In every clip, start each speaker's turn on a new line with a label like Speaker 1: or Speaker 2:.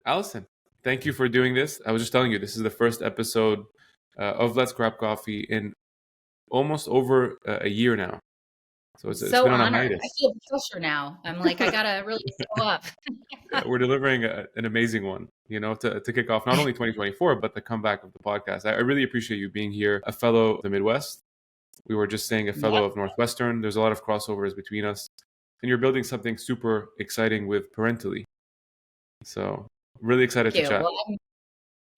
Speaker 1: Allison, thank you for doing this. I was just telling you, this is the first episode of Let's Grab Coffee in almost over a year now. So it's
Speaker 2: So
Speaker 1: been on a
Speaker 2: honored. I
Speaker 1: hiatus.
Speaker 2: feel pressure now. I'm like, I gotta really show up.
Speaker 1: We're delivering an amazing one, to kick off not only 2024, but the comeback of the podcast. I really appreciate you being here, a fellow of the Midwest. We were just saying a fellow
Speaker 2: Yep.
Speaker 1: of Northwestern. There's a lot of crossovers between us. And you're building something super exciting with Parentally. So really excited to
Speaker 2: Thank you.
Speaker 1: chat.
Speaker 2: Well,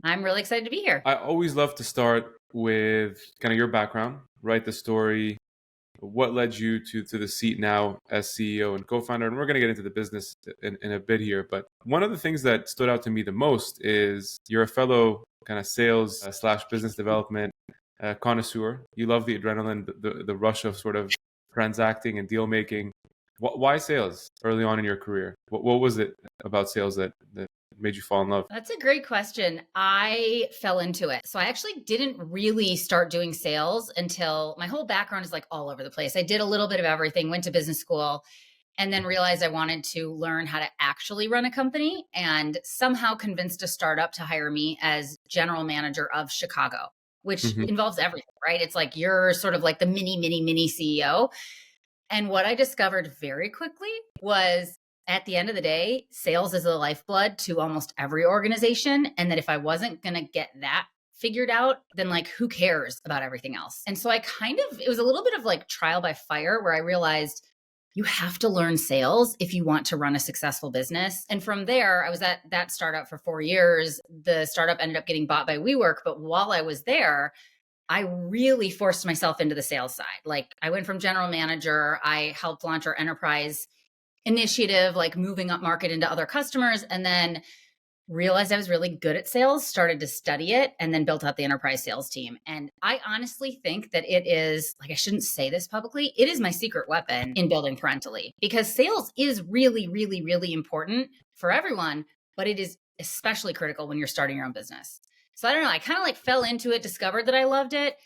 Speaker 2: I'm really excited to be here.
Speaker 1: I always love to start with kind of your background, write the story, what led you to the seat now as CEO and co-founder. And we're going to get into the business in a bit here. But one of the things that stood out to me the most is you're a fellow kind of sales slash business development connoisseur. You love the adrenaline, the rush of sort of transacting and deal making. Why sales early on in your career? What was it about sales that made you fall in love?
Speaker 2: That's a great question. I fell into it. So I actually didn't really start doing sales until my whole background is like all over the place. I did a little bit of everything, went to business school, and then realized I wanted to learn how to actually run a company, and somehow convinced a startup to hire me as general manager of Chicago, which
Speaker 1: Hmm.
Speaker 2: involves everything, right? It's like you're sort of like the mini CEO. And what I discovered very quickly was at the end of the day, sales is the lifeblood to almost every organization. And that if I wasn't going to get that figured out, then like, who cares about everything else? And so it was a little bit of like trial by fire where I realized you have to learn sales if you want to run a successful business. And from there, I was at that startup for 4 years. The startup ended up getting bought by WeWork. But while I was there, I really forced myself into the sales side. Like I went from general manager, I helped launch our enterprise initiative, like moving up market into other customers, and then realized I was really good at sales, started to study it, and then built out the enterprise sales team. And I honestly think that it is, like, I shouldn't say this publicly, it is my secret weapon in building Parentally, because sales is really, really, really important for everyone, but it is especially critical when you're starting your own business. So I don't know, I kind of like fell into it, discovered that I loved it,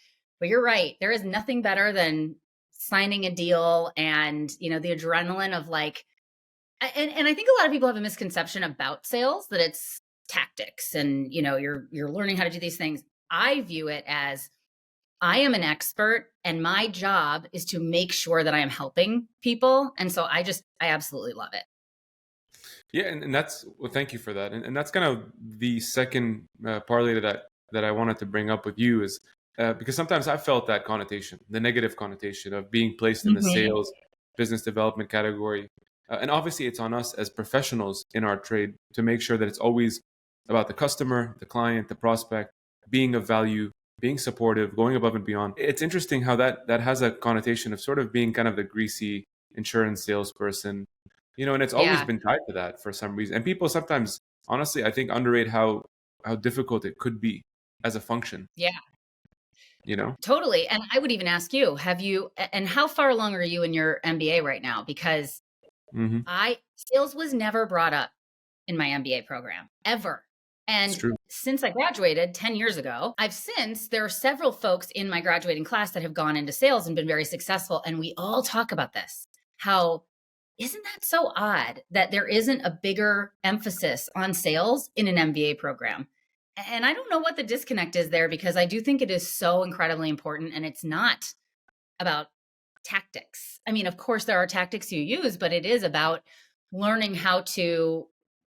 Speaker 2: but you're right. There is nothing better than signing a deal and, the adrenaline of like, and I think a lot of people have a misconception about sales that it's tactics and, you're learning how to do these things. I view it as I am an expert and my job is to make sure that I am helping people. And so I absolutely love it.
Speaker 1: Yeah, and well, thank you for that. And that's kind of the second parlay that I wanted to bring up with you is because sometimes I felt that connotation, the negative connotation of being placed in the
Speaker 2: Mhm.
Speaker 1: sales business development category. And obviously, it's on us as professionals in our trade to make sure that it's always about the customer, the client, the prospect, being of value, being supportive, going above and beyond. It's interesting how that has a connotation of sort of being kind of the greasy insurance salesperson, and it's always
Speaker 2: Yeah.
Speaker 1: been tied to that for some reason. And people sometimes, honestly, I think underrate how difficult it could be as a function.
Speaker 2: Yeah,
Speaker 1: You know.
Speaker 2: totally. And I would even ask you, and how far along are you in your MBA right now? Because
Speaker 1: Hmm.
Speaker 2: sales was never brought up in my MBA program ever.
Speaker 1: It's
Speaker 2: And
Speaker 1: true.
Speaker 2: since I graduated 10 years ago, there are several folks in my graduating class that have gone into sales and been very successful. And we all talk about this. How isn't that so odd that there isn't a bigger emphasis on sales in an MBA program? And I don't know what the disconnect is there, because I do think it is so incredibly important, and it's not about tactics. I mean, of course, there are tactics you use, but it is about learning how to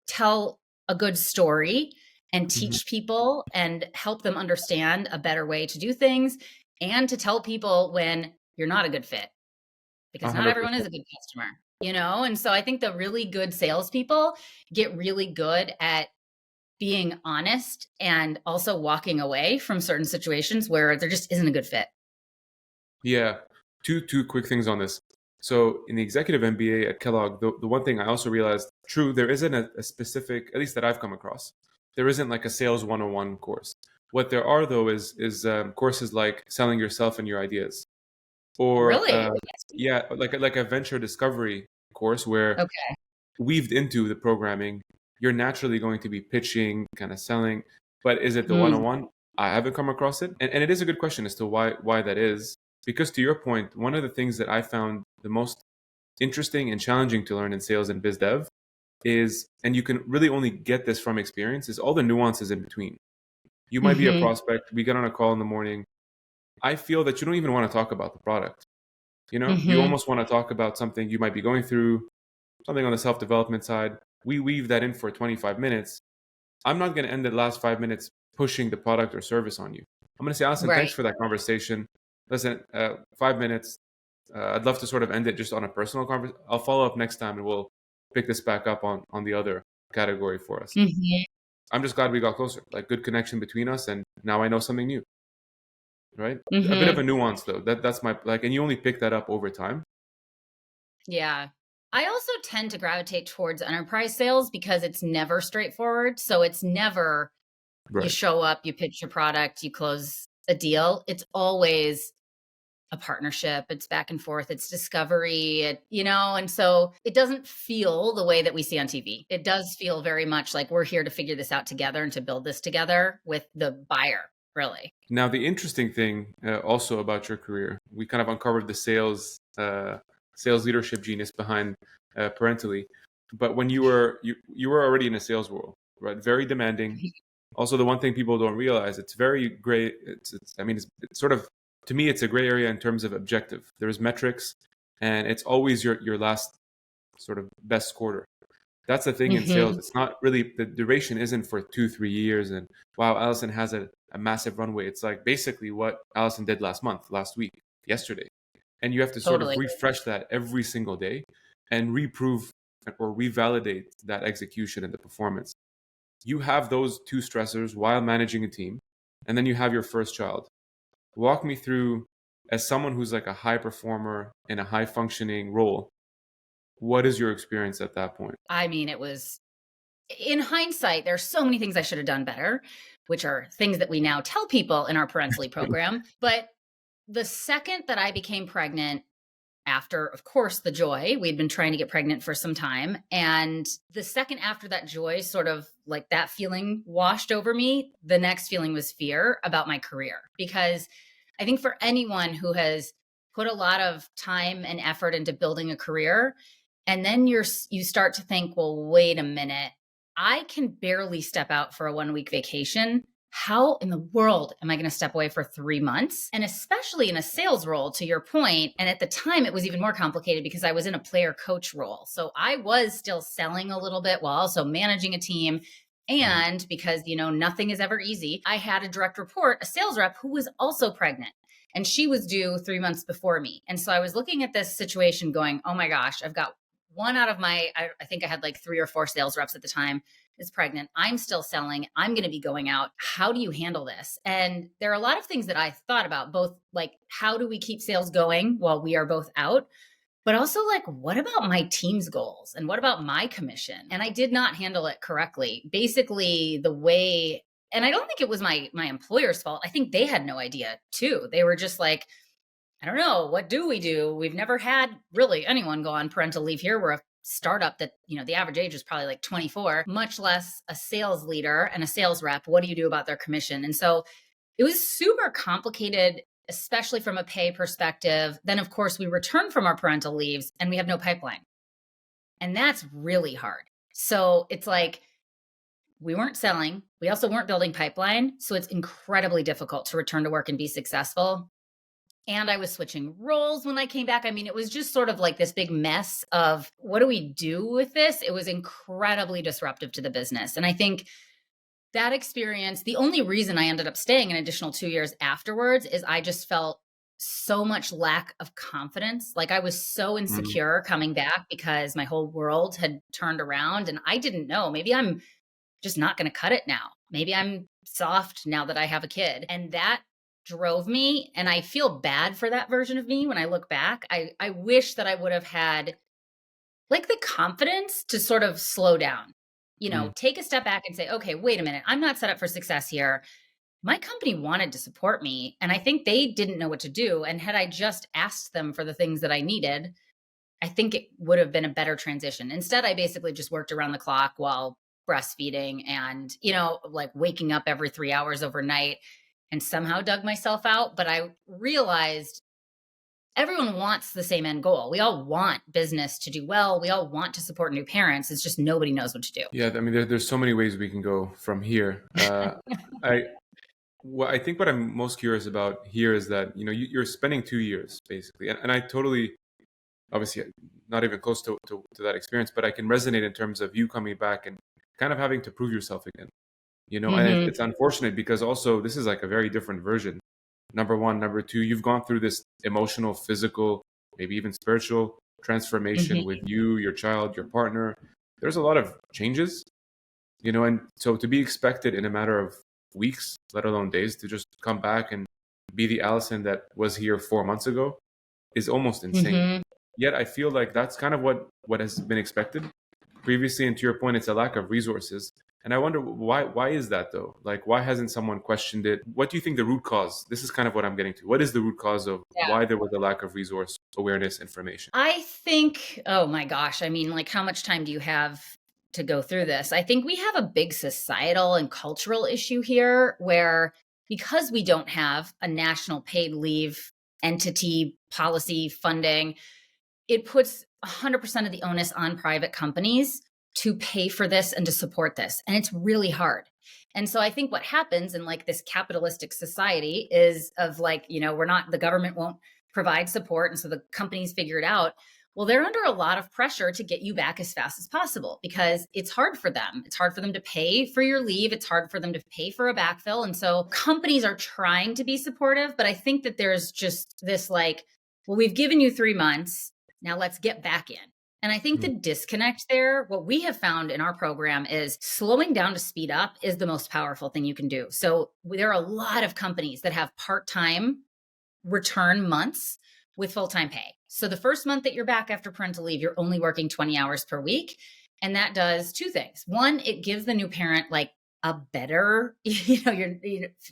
Speaker 2: tell a good story and
Speaker 1: Hmm.
Speaker 2: teach people and help them understand a better way to do things, and to tell people when you're not a good fit,
Speaker 1: A
Speaker 2: because not
Speaker 1: hundred
Speaker 2: everyone is
Speaker 1: percent.
Speaker 2: a good customer. And so I think the really good salespeople get really good at being honest and also walking away from certain situations where there just isn't a good fit.
Speaker 1: Yeah. Two quick things on this. So in the executive MBA at Kellogg, the one thing I also realized, true, there isn't a specific, at least that I've come across, there isn't like a sales 101 course. What there are though is courses like selling yourself and your ideas, or
Speaker 2: Really?
Speaker 1: yeah, like a venture discovery course where
Speaker 2: Okay.
Speaker 1: weaved into the programming, you're naturally going to be pitching, kind of selling. But is it the
Speaker 2: Mm,
Speaker 1: 101? I haven't come across it. And it is a good question as to why that is. Because to your point, one of the things that I found the most interesting and challenging to learn in sales and biz dev is, and you can really only get this from experience, is all the nuances in between. You might be a
Speaker 2: Mm-hmm.
Speaker 1: prospect. We get on a call in the morning. I feel that you don't even want to talk about the product. You
Speaker 2: Mm-hmm.
Speaker 1: almost want to talk about something you might be going through, something on the self-development side. We weave that in for 25 minutes. I'm not going to end the last 5 minutes pushing the product or service on you. I'm going to say, Allison, thanks
Speaker 2: Right.
Speaker 1: for that conversation. Listen, 5 minutes. I'd love to sort of end it just on a personal conversation. I'll follow up next time and we'll pick this back up on the other category for us.
Speaker 2: Mm-hmm.
Speaker 1: I'm just glad we got closer, like good connection between us. And now I know something new, right? A bit of
Speaker 2: Mm-hmm.
Speaker 1: a nuance though. That's my, like, and you only pick that up over time.
Speaker 2: Yeah. I also tend to gravitate towards enterprise sales because it's never straightforward. So it's never you
Speaker 1: Right.
Speaker 2: show up, you pitch your product, you close a deal. It's always a partnership. It's back and forth. It's discovery, and so it doesn't feel the way that we see on TV. It does feel very much like we're here to figure this out together and to build this together with the buyer, really.
Speaker 1: Now, the interesting thing also about your career, we kind of uncovered the sales leadership genius behind Parentally. But when you were already in a sales world, right? Very demanding. Also, the one thing people don't realize, it's very gray. I mean, it's sort of, to me, it's a gray area in terms of objective. There's metrics, and it's always your last sort of best quarter. That's the thing in sales.
Speaker 2: Hmm.
Speaker 1: It's not really, the duration isn't for 2-3 years. And wow, Allison has a massive runway. It's like basically what Allison did last month, last week, yesterday. And you have to sort of
Speaker 2: Totally.
Speaker 1: refresh that every single day and reprove or revalidate that execution and the performance. You have those two stressors while managing a team, and then you have your first child. Walk me through, as someone who's like a high performer in a high functioning role, what is your experience at that point?
Speaker 2: I mean, it was in hindsight, there's so many things I should have done better, which are things that we now tell people in our Parentally program. But the second that I became pregnant, after, of course, the joy, we'd been trying to get pregnant for some time. And the second after that joy, sort of like that feeling washed over me, the next feeling was fear about my career. Because I think for anyone who has put a lot of time and effort into building a career, and then you start to think, well, wait a minute, I can barely step out for a 1 week vacation. How in the world am I going to step away for 3 months? And especially in a sales role, to your point. And at the time, it was even more complicated because I was in a player coach role. So I was still selling a little bit while also managing a team.
Speaker 1: Mhm.
Speaker 2: And because, nothing is ever easy, I had a direct report, a sales rep who was also pregnant. And she was due 3 months before me. And so I was looking at this situation going, oh my gosh, I've got one out of I think I had like 3 or 4 sales reps at the time is pregnant. I'm still selling. I'm going to be going out. How do you handle this? And there are a lot of things that I thought about, both like how do we keep sales going while we are both out? But also like, what about my team's goals? And what about my commission? And I did not handle it correctly. Basically, the way, and I don't think it was my employer's fault. I think they had no idea too. They were just like, I don't know. What do we do? We've never had really anyone go on parental leave here. We're a startup that, the average age is probably like 24, much less a sales leader and a sales rep. What do you do about their commission? And so it was super complicated, especially from a pay perspective. Then, of course, we return from our parental leaves and we have no pipeline. And that's really hard. So it's like, we weren't selling. We also weren't building pipeline. So it's incredibly difficult to return to work and be successful. And I was switching roles when I came back. I mean, it was just sort of like this big mess of what do we do with this? It was incredibly disruptive to the business. And I think that experience, the only reason I ended up staying an additional 2 years afterwards is I just felt so much lack of confidence. Like I was so
Speaker 1: Mhm.
Speaker 2: insecure coming back because my whole world had turned around and I didn't know. Maybe I'm just not going to cut it now. Maybe I'm soft now that I have a kid. And that drove me. And I feel bad for that version of me when I look back. I wish that I would have had like the confidence to sort of slow down,
Speaker 1: Mm.
Speaker 2: take a step back and say, okay, wait a minute. I'm not set up for success here. My company wanted to support me. And I think they didn't know what to do. And had I just asked them for the things that I needed, I think it would have been a better transition. Instead, I basically just worked around the clock while breastfeeding and, like waking up every 3 hours overnight and somehow dug myself out. But I realized everyone wants the same end goal. We all want business to do well. We all want to support new parents. It's just nobody knows what to do.
Speaker 1: Yeah, I mean, there's so many ways we can go from here. I I think what I'm most curious about here is that you're spending 2 years basically, and I totally, obviously, not even close to that experience, but I can resonate in terms of you coming back and kind of having to prove yourself again. And
Speaker 2: Hmm.
Speaker 1: it's unfortunate because also this is like a very different version. Number one, number two, you've gone through this emotional, physical, maybe even spiritual transformation with
Speaker 2: Hmm.
Speaker 1: you, your child, your partner. There's a lot of changes, and so to be expected in a matter of weeks, let alone days, to just come back and be the Allison that was here 4 months ago is almost insane.
Speaker 2: Hmm.
Speaker 1: Yet I feel like that's kind of what has been expected previously. And to your point, it's a lack of resources. And I wonder why is that though? Like, why hasn't someone questioned it? What do you think the root cause? This is kind of what I'm getting to. What is the root cause of
Speaker 2: Yeah.
Speaker 1: why there was a lack of resource awareness information?
Speaker 2: I think, oh my gosh, I mean, like, how much time do you have to go through this? I think we have a big societal and cultural issue here where, because we don't have a national paid leave entity policy funding, it puts 100% of the onus on private companies to pay for this and to support this. And it's really hard. And so I think what happens in like this capitalistic society is of like, we're not, the government won't provide support. And so the companies figure it out. Well, they're under a lot of pressure to get you back as fast as possible because it's hard for them. It's hard for them to pay for your leave. It's hard for them to pay for a backfill. And so companies are trying to be supportive, but I think that there's just this like, well, we've given you 3 months. Now let's get back in. And I think the disconnect there, what we have found in our program is slowing down to speed up is the most powerful thing you can do. So there are a lot of companies that have part-time return months with full-time pay. So the first month that you're back after parental leave, you're only working 20 hours per week. And that does two things. One, it gives the new parent like a better,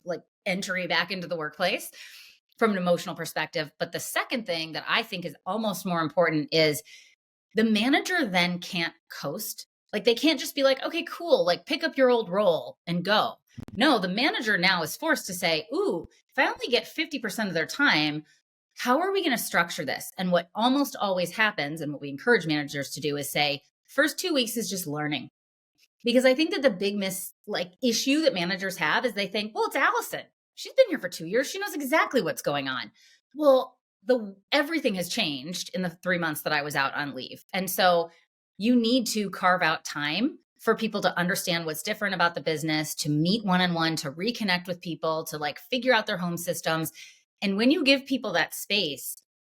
Speaker 2: like entry back into the workplace from an emotional perspective. But the second thing that I think is almost more important is the manager then can't coast. Like they can't just be like, okay, cool, like pick up your old role and go. No, the manager now is forced to say, ooh, if I only get 50% of their time, how are we going to structure this? And what almost always happens, and what we encourage managers to do, is say, first 2 weeks is just learning. Because I think that the big issue that managers have is they think, well, it's Allison. She's been here for 2 years. She knows exactly what's going on. Well, everything has changed in the 3 months that I was out on leave. And so you need to carve out time for people to understand what's different about the business, to meet one-on-one, to reconnect with people, to like figure out their home systems. And when you give people that space,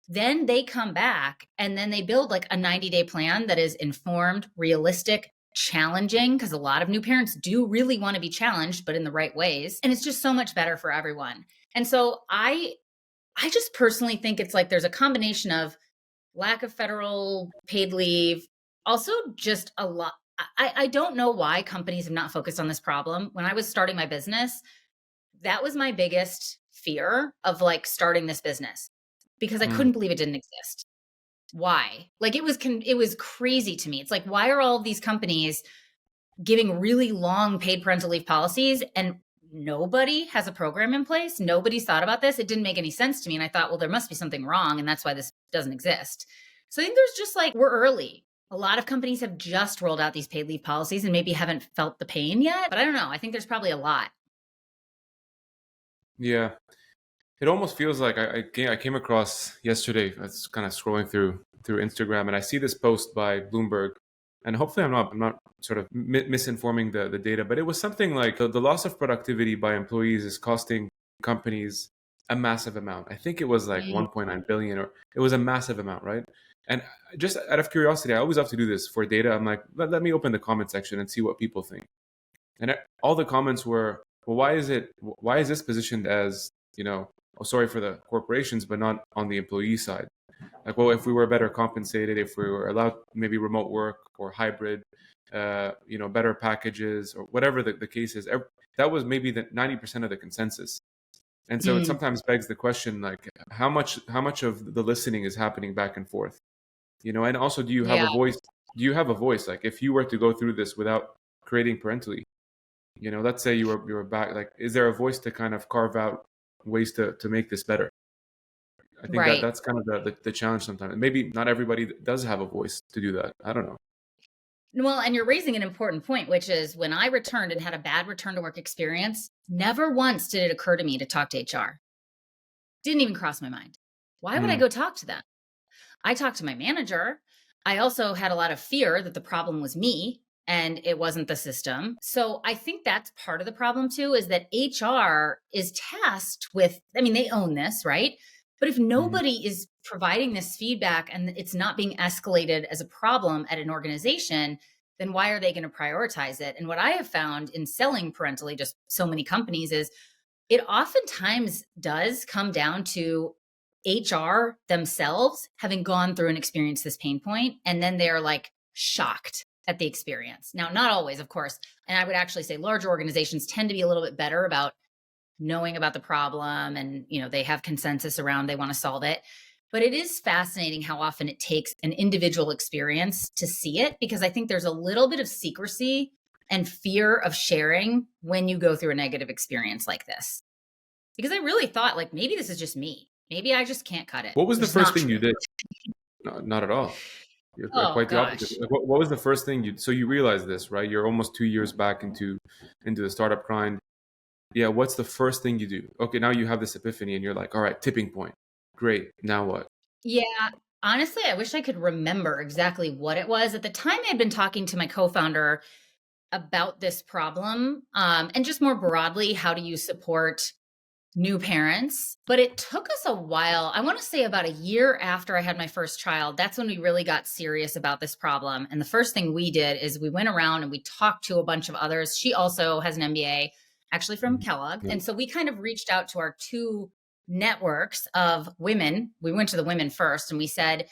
Speaker 2: then they come back and then they build like a 90-day plan that is informed, realistic, challenging, because a lot of new parents do really want to be challenged, but in the right ways. And it's just so much better for everyone. And so I just personally think it's like there's a combination of lack of federal paid leave, also just a lot. I don't know why companies have not focused on this problem. When I was starting my business, that was my biggest fear of like starting this business because I
Speaker 1: Mm.
Speaker 2: couldn't believe it didn't exist. Why? Like it was crazy to me. It's like, why are all of these companies giving really long paid parental leave policies and nobody has a program in place? Nobody's thought about this. It didn't make any sense to me. And I thought, well, there must be something wrong. And that's why this doesn't exist. So I think there's just like, we're early. A lot of companies have just rolled out these paid leave policies and maybe haven't felt the pain yet. But I don't know. I think there's probably a lot.
Speaker 1: Yeah, it almost feels like I came across yesterday. I was kind of scrolling through Instagram, and I see this post by Bloomberg, and hopefully I'm not sort of misinforming the data, but it was something like the loss of productivity by employees is costing companies a massive amount. I think it was like
Speaker 2: Mm.
Speaker 1: 1.9 billion, or it was a massive amount, right? And just out of curiosity, I always have to do this for data. I'm like, let me open the comment section and see what people think. And all the comments were, well, why is this positioned as, oh, sorry for the corporations, but not on the employee side? Like, well, if we were better compensated, if we were allowed maybe remote work or hybrid, better packages or whatever the case is, that was maybe the 90% of the consensus. And so it
Speaker 2: Mm.
Speaker 1: sometimes begs the question, like, how much of the listening is happening back and forth? And also, do you have
Speaker 2: Yeah.
Speaker 1: a voice? Do you have a voice? Like, if you were to go through this without creating Parentally, let's say you were back, like, is there a voice to kind of carve out ways to make this better? I think that
Speaker 2: Right.
Speaker 1: that's kind of the challenge sometimes. Maybe not everybody does have a voice to do that. I don't know.
Speaker 2: Well, and you're raising an important point, which is when I returned and had a bad return to work experience, never once did it occur to me to talk to HR. Didn't even cross my mind. Why would I
Speaker 1: Mm,
Speaker 2: go talk to them? I talked to my manager. I also had a lot of fear that the problem was me and it wasn't the system. So I think that's part of the problem too, is that HR is tasked with, I mean, they own this, right? But if
Speaker 1: mhm.
Speaker 2: nobody is providing this feedback and it's not being escalated as a problem at an organization, then why are they going to prioritize it? And what I have found in selling parentally, just so many companies, is it oftentimes does come down to HR themselves having gone through and experienced this pain point, and then they're like shocked at the experience. Now, not always, of course. And I would actually say larger organizations tend to be a little bit better about knowing about the problem and, they have consensus around they want to solve it. But it is fascinating how often it takes an individual experience to see it, because I think there's a little bit of secrecy and fear of sharing when you go through a negative experience like this. Because I really thought, like, maybe this is just me. Maybe I just can't cut it,
Speaker 1: What was the
Speaker 2: which is
Speaker 1: first
Speaker 2: not
Speaker 1: thing you
Speaker 2: true.
Speaker 1: did? No, not at all. You're
Speaker 2: Oh
Speaker 1: quite the opposite.
Speaker 2: gosh.
Speaker 1: Like, what was the first thing you? So you realize this, right? You're almost 2 years back into the startup grind. Yeah. What's the first thing you do? Okay, now you have this epiphany, and you're like, all right, tipping point. Great. Now what?
Speaker 2: Yeah. Honestly, I wish I could remember exactly what it was. At the time, I had been talking to my co founder about this problem, and just more broadly, how do you support new parents? But it took us a while. I want to say about a year after I had my first child, that's when we really got serious about this problem. And the first thing we did is we went around and we talked to a bunch of others. She also has an MBA, actually from
Speaker 1: Mhm.
Speaker 2: Kellogg.
Speaker 1: Yeah.
Speaker 2: And so we kind of reached out to our two networks of women. We went to the women first and we said,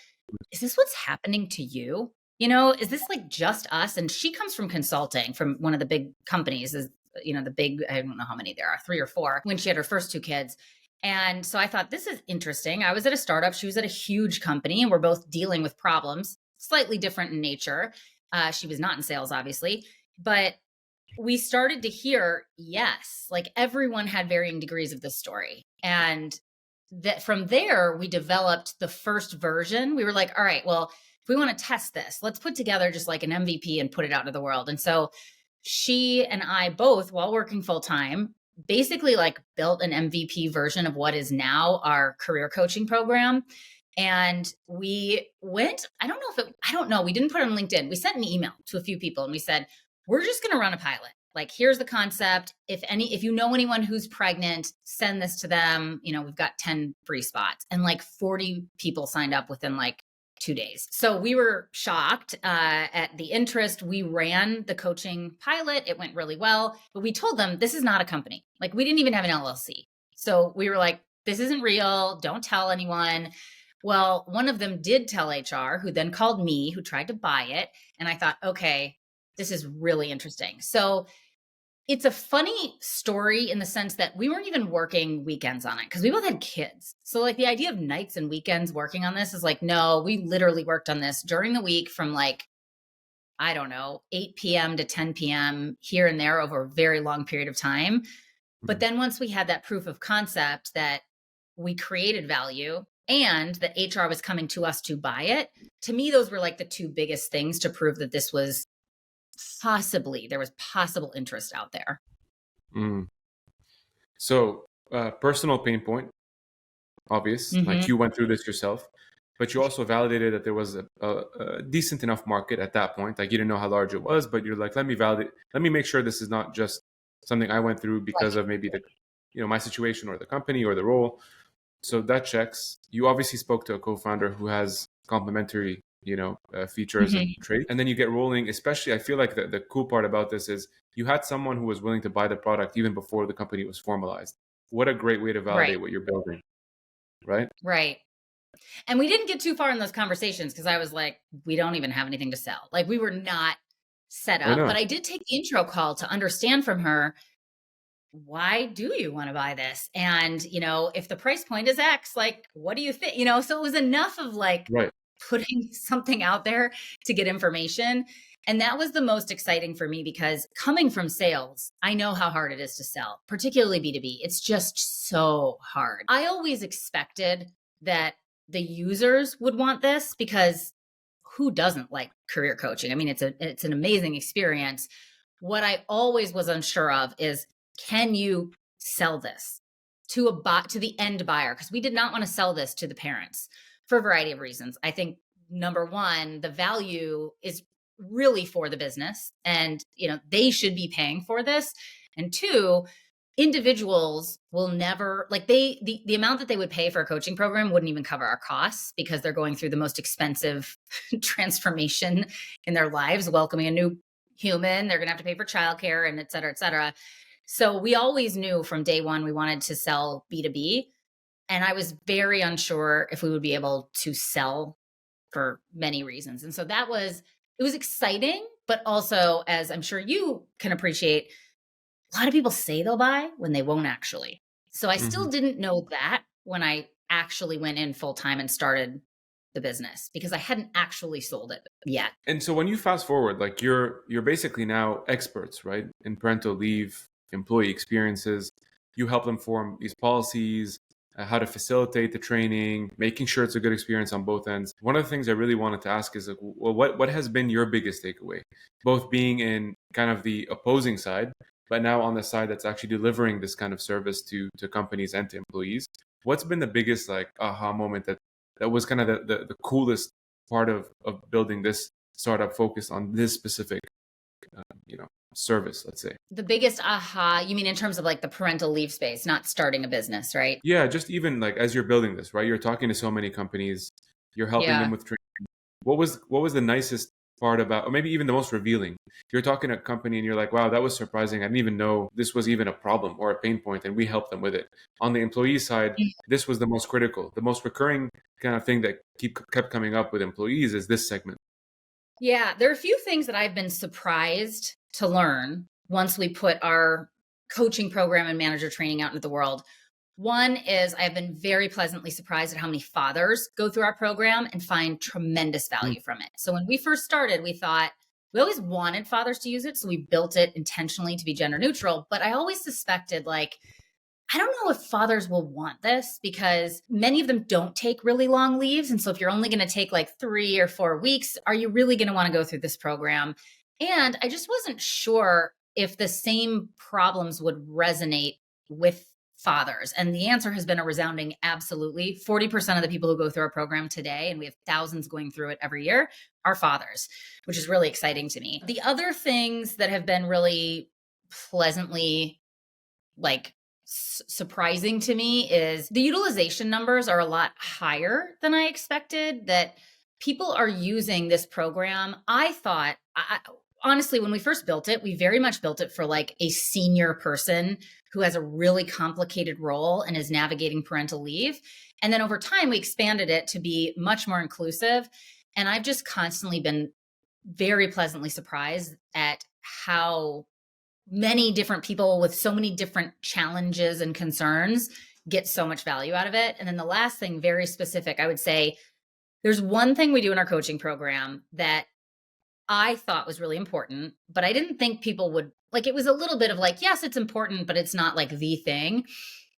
Speaker 2: is this what's happening to you? Is this like just us? And she comes from consulting from one of the big companies, is the big, I don't know how many there are, three or four, when she had her first two kids. And so I thought, this is interesting. I was at a startup, she was at a huge company, and we're both dealing with problems, slightly different in nature. She was not in sales, obviously, but we started to hear, yes, like everyone had varying degrees of this story. And that from there, we developed the first version. We were like, all right, well, if we want to test this, let's put together just like an MVP and put it out into the world. And so she and I both, while working full time, basically like built an MVP version of what is now our career coaching program. And we went, I don't know, we didn't put it on LinkedIn. We sent an email to a few people and we said, we're just going to run a pilot. Like, here's the concept. If you know anyone who's pregnant, send this to them. We've got 10 free spots. And like 40 people signed up within like 2 days. So we were shocked at the interest. We ran the coaching pilot. It went really well, but we told them this is not a company. Like, we didn't even have an LLC. So we were like, this isn't real. Don't tell anyone. Well, one of them did tell HR, who then called me, who tried to buy it. And I thought, okay, this is really interesting. So it's a funny story in the sense that we weren't even working weekends on it because we both had kids. So like the idea of nights and weekends working on this is like, no, we literally worked on this during the week from like, I don't know, 8 p.m. to 10 p.m. here and there over a very long period of time. But
Speaker 1: Mhm.
Speaker 2: then once we had that proof of concept that we created value and that HR was coming to us to buy it, to me, those were like the two biggest things to prove that this was there was possible interest out there.
Speaker 1: Mm. So, personal pain point, obvious. Like
Speaker 2: Hmm.
Speaker 1: you went through this yourself, but you also validated that there was a decent enough market at that point. Like you didn't know how large it was, but you're like, let me validate, let me make sure this is not just something I went through because
Speaker 2: Right.
Speaker 1: of maybe my situation or the company or the role. So that checks. You obviously spoke to a co-founder who has complementary, features and
Speaker 2: Hmm.
Speaker 1: traits, and then you get rolling. Especially, I feel like the cool part about this is you had someone who was willing to buy the product even before the company was formalized. What a great way to
Speaker 2: Right.
Speaker 1: validate what you're building, right?
Speaker 2: Right. And we didn't get too far in those conversations because I was like, we don't even have anything to sell. Like, we were not set
Speaker 1: I
Speaker 2: up. But
Speaker 1: know,
Speaker 2: I did take the intro call to understand from her, why do you want to buy this? And, if the price point is X, like, what do you think? So it was enough of like
Speaker 1: right?
Speaker 2: putting something out there to get information. And that was the most exciting for me because coming from sales, I know how hard it is to sell, particularly B2B. It's just so hard. I always expected that the users would want this, because who doesn't like career coaching? I mean, it's an amazing experience. What I always was unsure of is, can you sell this to the end buyer? Because we did not want to sell this to the parents for a variety of reasons. I think number one, the value is really for the business, and they should be paying for this. And two, individuals will never, like, the amount that they would pay for a coaching program wouldn't even cover our costs, because they're going through the most expensive transformation in their lives, welcoming a new human. They're going to have to pay for childcare and et cetera, et cetera. So we always knew from day one we wanted to sell B2B. And I was very unsure if we would be able to sell for many reasons. And so it was exciting, but also, as I'm sure you can appreciate, a lot of people say they'll buy when they won't actually. So I still didn't know that when I actually went in full time and started the business, because I hadn't actually sold it yet.
Speaker 1: And so when you fast forward, like you're basically now experts, right, in parental leave, employee experiences. You help them form these policies, how to facilitate the training, making sure it's a good experience on both ends. One of the things I really wanted to ask is, like, well, what has been your biggest takeaway, both being in kind of the opposing side, but now on the side that's actually delivering this kind of service to companies and to employees? What's been the biggest, like, aha moment that was kind of the coolest part of building this startup focused on this specific service, let's say?
Speaker 2: The biggest aha, you mean in terms of like the parental leave space, not starting a business, right?
Speaker 1: Yeah, just even like as you're building this, right? You're talking to so many companies, you're helping them
Speaker 2: Yeah.
Speaker 1: with training. What was the nicest part about, or maybe even the most revealing? You're talking to a company and you're like, wow, that was surprising. I didn't even know this was even a problem or a pain point, and we helped them with it. On the employee side, this was the most critical, the most recurring kind of thing that kept coming up with employees is this segment.
Speaker 2: Yeah, there are a few things that I've been surprised to learn once we put our coaching program and manager training out into the world. One is, I've been very pleasantly surprised at how many fathers go through our program and find tremendous
Speaker 1: Mm.
Speaker 2: value from it. So when we first started, we always wanted fathers to use it. So we built it intentionally to be gender neutral. But I always suspected, like, I don't know if fathers will want this, because many of them don't take really long leaves. And so if you're only going to take like 3 or 4 weeks, are you really going to want to go through this program? And I just wasn't sure if the same problems would resonate with fathers. And the answer has been a resounding absolutely. 40% of the people who go through our program today, and we have thousands going through it every year, are fathers, which is really exciting to me. The other things that have been really pleasantly, like, surprising to me is the utilization numbers are a lot higher than I expected, that people are using this program. I thought, honestly, when we first built it, we very much built it for like a senior person who has a really complicated role and is navigating parental leave. And then over time, we expanded it to be much more inclusive. And I've just constantly been very pleasantly surprised at how many different people with so many different challenges and concerns get so much value out of it. And then the last thing, very specific, I would say, there's one thing we do in our coaching program that I thought was really important, but I didn't think people would like. It was a little bit of like, yes, it's important, but it's not like the thing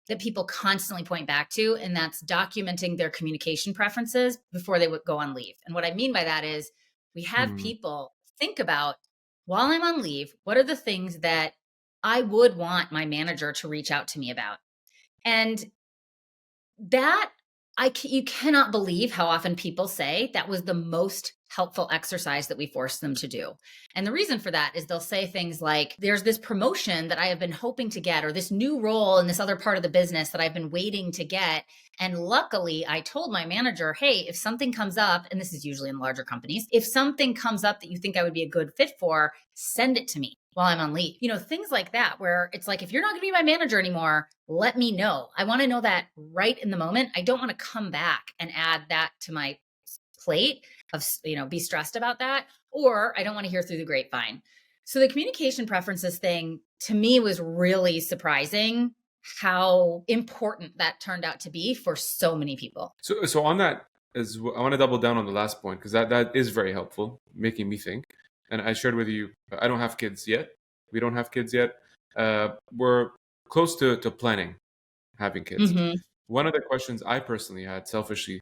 Speaker 2: that people constantly point back to. And that's documenting their communication preferences before they would go on leave. And what I mean by that is, we have
Speaker 1: Mm.
Speaker 2: people think about, while I'm on leave, what are the things that I would want my manager to reach out to me about? And that, you cannot believe how often people say that was the most helpful exercise that we forced them to do. And the reason for that is they'll say things like, there's this promotion that I have been hoping to get, or this new role in this other part of the business that I've been waiting to get. And luckily, I told my manager, hey, if something comes up, and this is usually in larger companies, if something comes up that you think I would be a good fit for, send it to me while I'm on leave. Things like that, where it's like, if you're not going to be my manager anymore, let me know. I want to know that right in the moment. I don't want to come back and add that to my plate of, be stressed about that, or I don't want to hear through the grapevine. So the communication preferences thing to me was really surprising, how important that turned out to be for so many people.
Speaker 1: So on that, I want to double down on the last point, because that is very helpful, making me think. And I shared with you, I don't have kids yet. We don't have kids yet. We're close to planning having kids.
Speaker 2: Mm-hmm.
Speaker 1: One of the questions I personally had selfishly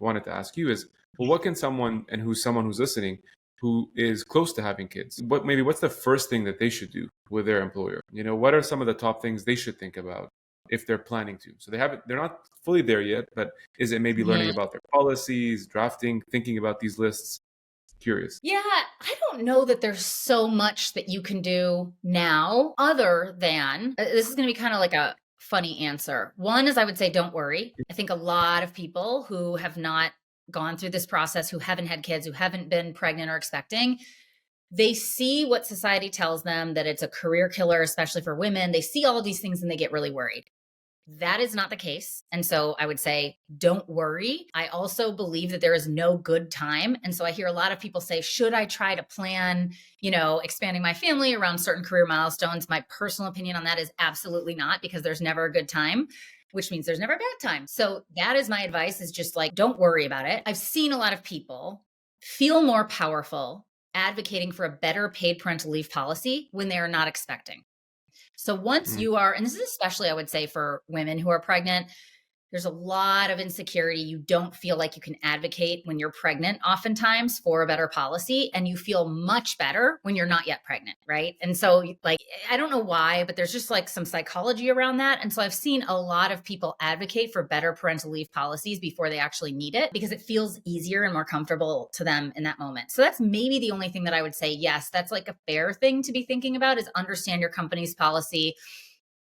Speaker 1: wanted to ask you is, well, what can someone, and who's someone who's listening, who is close to having kids, what's the first thing that they should do with their employer? What are some of the top things they should think about if they're planning to? So they're not fully there yet, but is it maybe learning
Speaker 2: Mhm.
Speaker 1: about their policies, drafting, thinking about these lists? Curious.
Speaker 2: Yeah, I don't know that there's so much that you can do now other than this is going to be kind of like a funny answer. One is I would say don't worry. I think a lot of people who have not gone through this process, who haven't had kids, who haven't been pregnant or expecting, they see what society tells them that it's a career killer, especially for women. They see all of these things and they get really worried. That is not the case. And so I would say, don't worry. I also believe that there is no good time. And so I hear a lot of people say, should I try to plan, expanding my family around certain career milestones? My personal opinion on that is absolutely not, because there's never a good time, which means there's never a bad time. So that is my advice, is just like, don't worry about it. I've seen a lot of people feel more powerful advocating for a better paid parental leave policy when they are not expecting. So once
Speaker 1: Mm.
Speaker 2: you are, and this is especially, I would say, for women who are pregnant, there's a lot of insecurity. You don't feel like you can advocate when you're pregnant, oftentimes, for a better policy, and you feel much better when you're not yet pregnant, right? And so, like, I don't know why, but there's just like some psychology around that. And so I've seen a lot of people advocate for better parental leave policies before they actually need it, because it feels easier and more comfortable to them in that moment. So that's maybe the only thing that I would say, yes, that's like a fair thing to be thinking about, is understand your company's policy.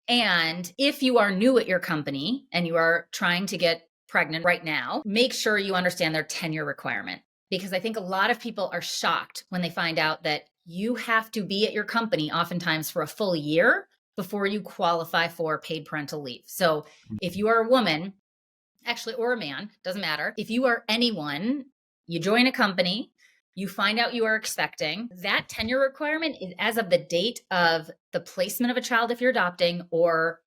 Speaker 2: And if you are new at your company and you are trying to get pregnant right now, make sure you understand their tenure requirement. Because I think a lot of people are shocked when they find out that you have to be at your company oftentimes for a full year before you qualify for paid parental leave. So if you are a woman, actually, or a man, doesn't matter. If you are anyone, you join a company, you find out you are expecting, that tenure requirement is as of the date of the placement of a child if you're adopting, or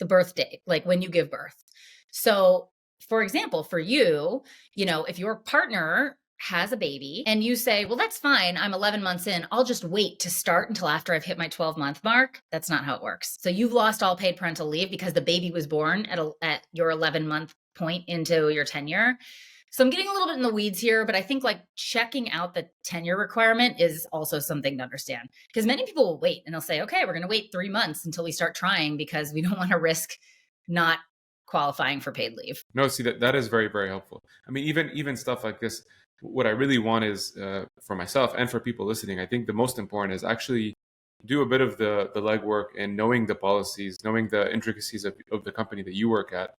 Speaker 2: the birth date, like when you give birth. So, for example, for you, if your partner has a baby and you say, well, that's fine, I'm 11 months in, I'll just wait to start until after I've hit my 12-month mark. That's not how it works. So you've lost all paid parental leave because the baby was born at your 11-month point into your tenure. So I'm getting a little bit in the weeds here, but I think like checking out the tenure requirement is also something to understand, because many people will wait and they'll say, okay, we're going to wait 3 months until we start trying because we don't want to risk not qualifying for paid leave.
Speaker 1: No, see, that is very, very helpful. I mean, even stuff like this, what I really want is, for myself and for people listening, I think the most important is actually do a bit of the legwork and knowing the policies, knowing the intricacies of the company that you work at,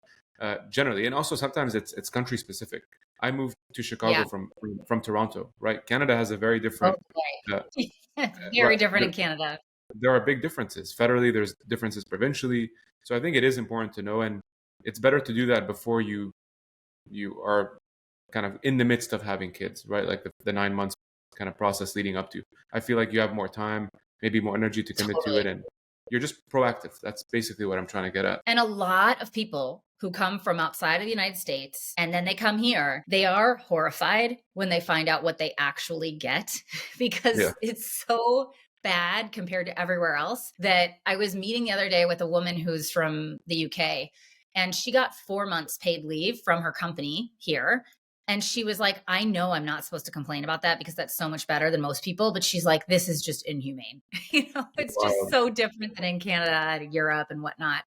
Speaker 1: generally. And also sometimes it's country specific. I moved to Chicago
Speaker 2: Yeah.
Speaker 1: from Toronto, right? Canada has a very
Speaker 2: Oh,
Speaker 1: different,
Speaker 2: right.
Speaker 1: right.
Speaker 2: Very different in Canada.
Speaker 1: There are big differences federally. There's differences provincially. So I think it is important to know, and it's better to do that before you are kind of in the midst of having kids, right? Like the 9 months kind of process leading up to. I feel like you have more time, maybe more energy to commit to
Speaker 2: Totally.
Speaker 1: it, and you're just proactive. That's basically what I'm trying to get at.
Speaker 2: And a lot of people who come from outside of the United States and then they come here, they are horrified when they find out what they actually get,
Speaker 1: Yeah.
Speaker 2: because it's so bad compared to everywhere else. That I was meeting the other day with a woman who's from the UK, and she got 4 months paid leave from her company here. And she was like, I know I'm not supposed to complain about that because that's so much better than most people. But she's like, this is just inhumane. It's just
Speaker 1: Wow.
Speaker 2: so different than in Canada and Europe and whatnot.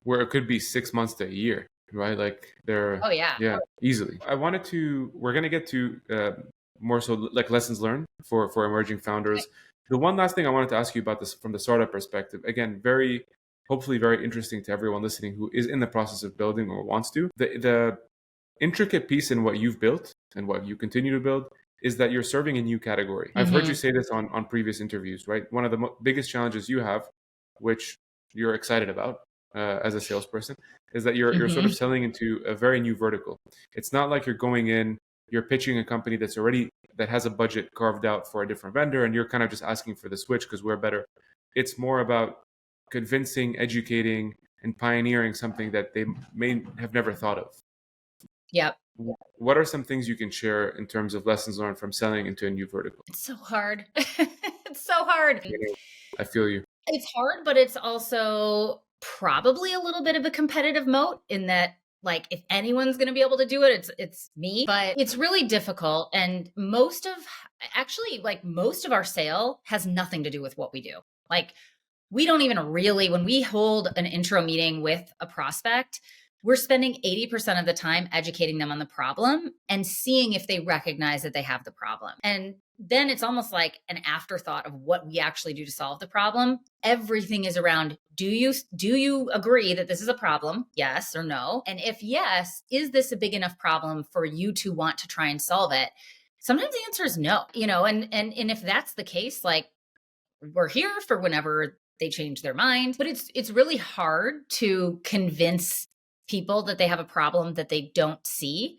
Speaker 1: Where it could be 6 months to a year, right? Like
Speaker 2: Oh, yeah.
Speaker 1: yeah, easily. We're going to get to more so like lessons learned for emerging
Speaker 2: Okay.
Speaker 1: founders. The one last thing I wanted to ask you about this from the startup perspective, again, hopefully very interesting to everyone listening who is in the process of building or wants to. The intricate piece in what you've built and what you continue to build is that you're serving a new category. I've heard you
Speaker 2: Mhm.
Speaker 1: say this on previous interviews, right? One of the biggest challenges you have, which you're excited about as a salesperson, is that you're sort of
Speaker 2: Mhm.
Speaker 1: selling into a very new vertical. It's not like you're going in, you're pitching a company that has a budget carved out for a different vendor, and you're kind of just asking for the switch because we're better. It's more about convincing, educating, and pioneering something that they may have never thought of.
Speaker 2: Yep.
Speaker 1: What are some things you can share in terms of lessons learned from selling into a new vertical?
Speaker 2: It's so hard. It's so hard.
Speaker 1: You know, I feel you.
Speaker 2: It's hard, but it's also probably a little bit of a competitive moat in that, like, if anyone's going to be able to do it, it's me. But it's really difficult, and most of our sale has nothing to do with what we do. Like, we don't even really, when we hold an intro meeting with a prospect, we're spending 80% of the time educating them on the problem and seeing if they recognize that they have the problem. And then it's almost like an afterthought of what we actually do to solve the problem. Everything is around, do you agree that this is a problem? Yes or no? And if yes, is this a big enough problem for you to want to try and solve it? Sometimes the answer is no, and if that's the case, like, we're here for whenever they change their mind. But it's really hard to convince people that they have a problem that they don't see.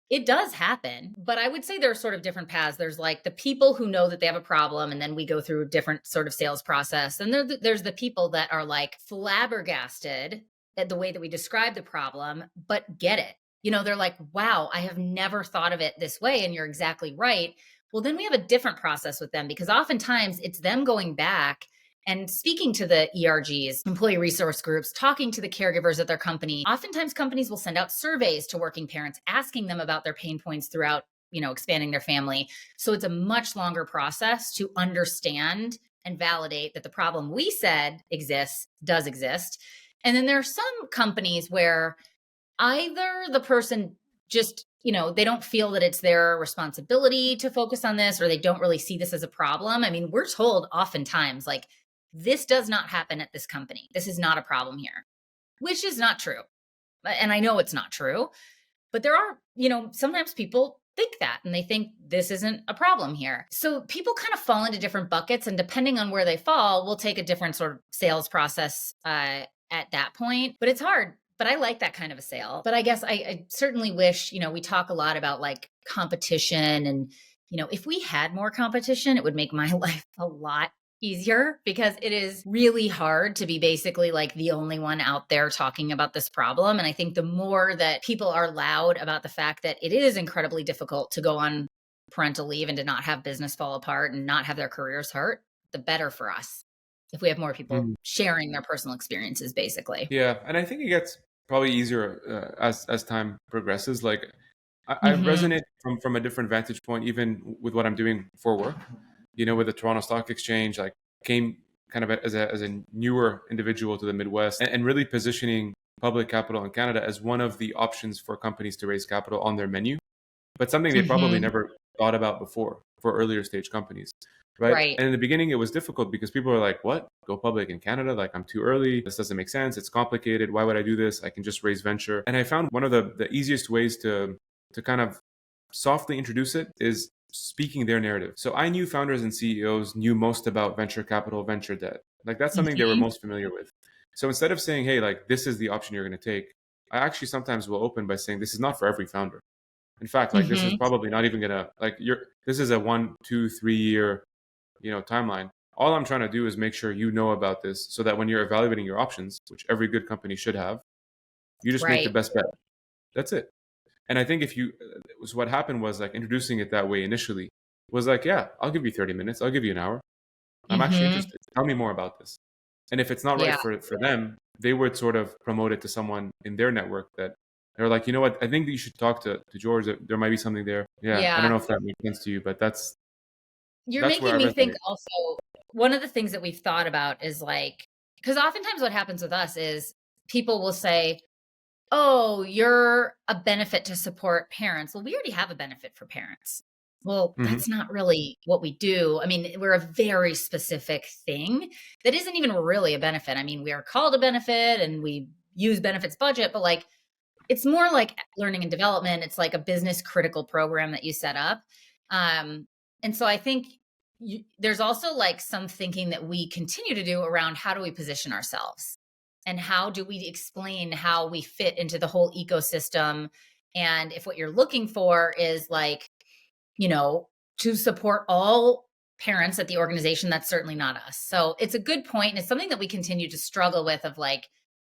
Speaker 2: It does happen, but I would say there are sort of different paths. There's like the people who know that they have a problem, and then we go through a different sort of sales process. And there's the people that are like flabbergasted at the way that we describe the problem, but get it. They're like, wow, I have never thought of it this way. And you're exactly right. Well, then we have a different process with them, because oftentimes it's them going back and speaking to the ERGs, employee resource groups, talking to the caregivers at their company. Oftentimes companies will send out surveys to working parents, asking them about their pain points throughout, expanding their family. So it's a much longer process to understand and validate that the problem we said does exist. And then there are some companies where either the person just, they don't feel that it's their responsibility to focus on this, or they don't really see this as a problem. I mean, we're told oftentimes, like, this does not happen at this company. This is not a problem here, which is not true. And I know it's not true, but there are, sometimes people think that, and they think this isn't a problem here. So people kind of fall into different buckets, and depending on where they fall, we'll take a different sort of sales process at that point. But it's hard. But I like that kind of a sale. But I guess I certainly wish, we talk a lot about like competition, and, if we had more competition, it would make my life a lot easier, because it is really hard to be basically like the only one out there talking about this problem. And I think the more that people are loud about the fact that it is incredibly difficult to go on parental leave and to not have business fall apart and not have their careers hurt, the better for us. If we have more people sharing their personal experiences, basically.
Speaker 1: Yeah, and I think it gets probably easier as time progresses. Like, I resonate from a different vantage point, even with what I'm doing for work. With the Toronto Stock Exchange, like, came kind of as a newer individual to the Midwest, and really positioning public capital in Canada as one of the options for companies to raise capital on their menu, but something they probably never thought about before for earlier stage companies. Right. And in the beginning, it was difficult because people were like, what? Go public in Canada? Like, I'm too early. This doesn't make sense. It's complicated. Why would I do this? I can just raise venture. And I found one of the easiest ways to kind of softly introduce it is speaking their narrative. So I knew founders and CEOs knew most about venture capital, venture debt. Like, that's something they were most familiar with. So instead of saying, hey, like, this is the option you're going to take, I actually sometimes will open by saying, this is not for every founder. In fact, like, this is probably not even going to, like, this is a 1, 2, 3 year timeline. All I'm trying to do is make sure you know about this, so that when you're evaluating your options, which every good company should have, you just make the best bet. That's it. And I think what happened was, like, introducing it that way initially was like, yeah, I'll give you 30 minutes. I'll give you an hour. I'm actually interested. Tell me more about this. And if it's not right for them, they would sort of promote it to someone in their network that they're like, you know what, I think that you should talk to George. There might be something there. Yeah. I don't know if that makes sense to you, but
Speaker 2: you're making me think also, one of the things that we've thought about is, like, because oftentimes what happens with us is people will say, oh, you're a benefit to support parents. Well, we already have a benefit for parents. Well, that's not really what we do. I mean, we're a very specific thing that isn't even really a benefit. I mean, we are called a benefit and we use benefits budget, but, like, it's more like learning and development. It's like a business critical program that you set up. And so I think there's also, like, some thinking that we continue to do around how do we position ourselves and how do we explain how we fit into the whole ecosystem. And if what you're looking for is, like, to support all parents at the organization, that's certainly not us. So it's a good point. And it's something that we continue to struggle with, of, like,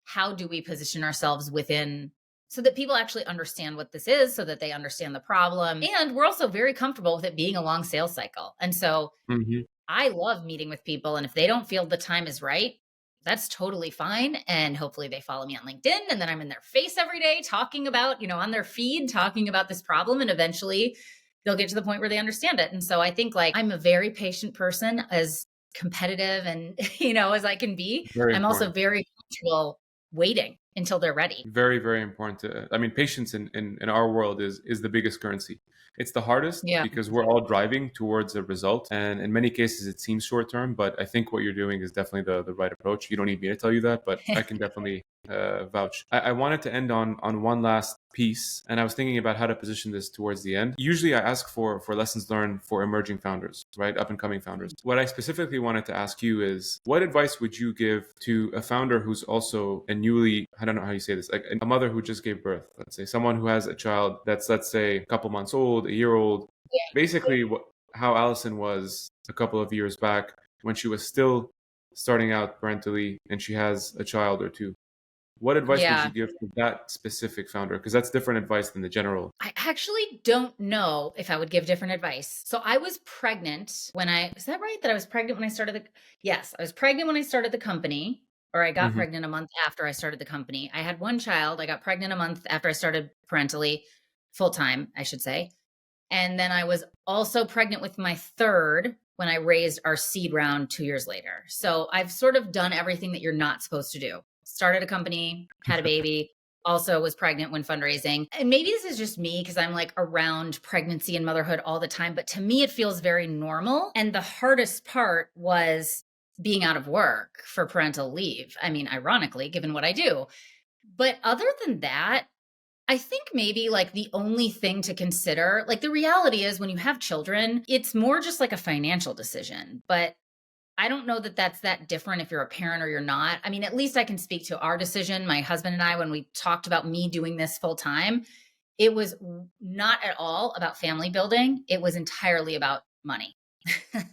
Speaker 2: how do we position ourselves within, so that people actually understand what this is, so that they understand the problem. And we're also very comfortable with it being a long sales cycle. And so I love meeting with people. And if they don't feel the time is right, that's totally fine. And hopefully they follow me on LinkedIn, and then I'm in their face every day talking about, on their feed, talking about this problem. And eventually they'll get to the point where they understand it. And so I think like I'm a very patient person, as competitive and, as I can be.
Speaker 1: Very
Speaker 2: I'm also
Speaker 1: important.
Speaker 2: very comfortable waiting until they're ready.
Speaker 1: Very, very important to, I mean, patience in our world is the biggest currency. It's the hardest
Speaker 2: Yeah.
Speaker 1: because we're all driving towards a result. And in many cases, it seems short term, but I think what you're doing is definitely the right approach. You don't need me to tell you that, but I can definitely vouch. I wanted to end on one last piece, and I was thinking about how to position this towards the end. Usually I ask for lessons learned for emerging founders, right? Up and coming founders. What I specifically wanted to ask you is, what advice would you give to a founder who's also a newly, I don't know how you say this, like a mother who just gave birth, let's say, someone who has a child that's, let's say, a couple months old, a year old, basically how Allison was a couple of years back when she was still starting out parentally and she has a child or two. What advice would you
Speaker 2: Yeah.
Speaker 1: give to that specific founder? Because that's different advice than the general.
Speaker 2: I actually don't know if I would give different advice. So I was pregnant when is that right? That I was pregnant when I started yes, I was pregnant when I started the company, or I got
Speaker 1: Mm-hmm.
Speaker 2: pregnant a month after I started the company. I had one child. I got pregnant a month after I started Parentally, full time, I should say. And then I was also pregnant with my third when I raised our seed round 2 years later. So I've sort of done everything that you're not supposed to do. Started a company, had a baby, also was pregnant when fundraising. And maybe this is just me because I'm like around pregnancy and motherhood all the time, but to me, it feels very normal. And the hardest part was being out of work for parental leave. I mean, ironically, given what I do. But other than that, I think maybe like the only thing to consider, like the reality is when you have children, it's more just like a financial decision. But I don't know that that's that different if you're a parent or you're not. I mean, at least I can speak to our decision, my husband and I, when we talked about me doing this full time, it was not at all about family building. It was entirely about money.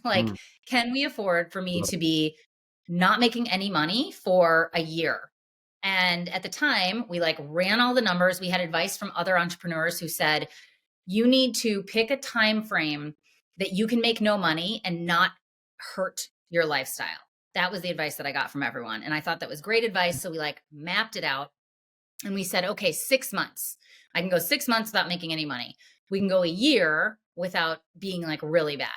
Speaker 2: Like,
Speaker 1: Mm.
Speaker 2: can we afford for me to be not making any money for a year? And at the time, we like ran all the numbers. We had advice from other entrepreneurs who said, you need to pick a time frame that you can make no money and not hurt your lifestyle. That was the advice that I got from everyone. And I thought that was great advice. So we like mapped it out and we said, okay, 6 months. I can go 6 months without making any money. We can go a year without being like really bad.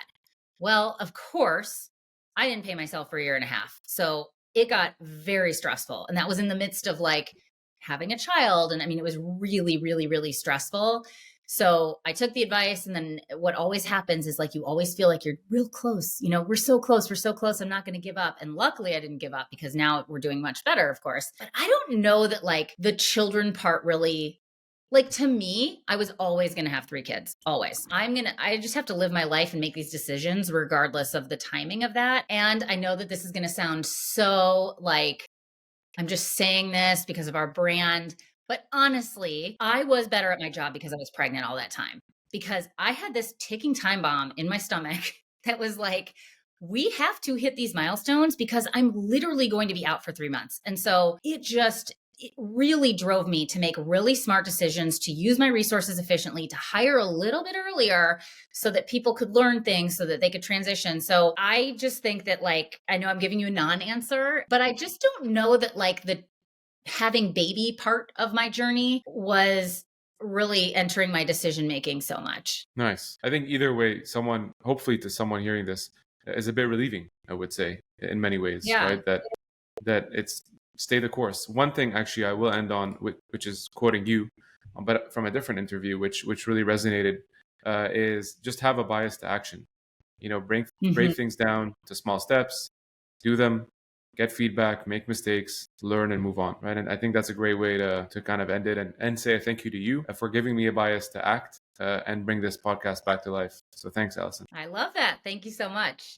Speaker 2: Well, of course, I didn't pay myself for a year and a half. So it got very stressful. And that was in the midst of like having a child. And I mean, it was really, really, really stressful. So I took the advice. And then what always happens is like you always feel like you're real close. We're so close. We're so close. I'm not going to give up. And luckily, I didn't give up because now we're doing much better, of course. But I don't know that like the children part really. Like to me, I was always going to have 3 kids, always. I just have to live my life and make these decisions regardless of the timing of that. And I know that this is going to sound so like I'm just saying this because of our brand. But honestly, I was better at my job because I was pregnant all that time, because I had this ticking time bomb in my stomach that was like, we have to hit these milestones because I'm literally going to be out for 3 months. And so it really drove me to make really smart decisions, to use my resources efficiently, to hire a little bit earlier so that people could learn things, so that they could transition. So I just think that like, I know I'm giving you a non-answer, but I just don't know that like the having baby part of my journey was really entering my decision making so much.
Speaker 1: Nice. I think either way, hopefully to someone hearing this, is a bit relieving, I would say, in many ways,
Speaker 2: Yeah.
Speaker 1: right? That it's stay the course. One thing actually I will end on, which is quoting you, but from a different interview, which really resonated, is just have a bias to action. Break things down to small steps, do them, get feedback, make mistakes, learn and move on, right? And I think that's a great way to kind of end it and say a thank you to you for giving me a bias to act and bring this podcast back to life. So thanks, Allison.
Speaker 2: I love that. Thank you so much.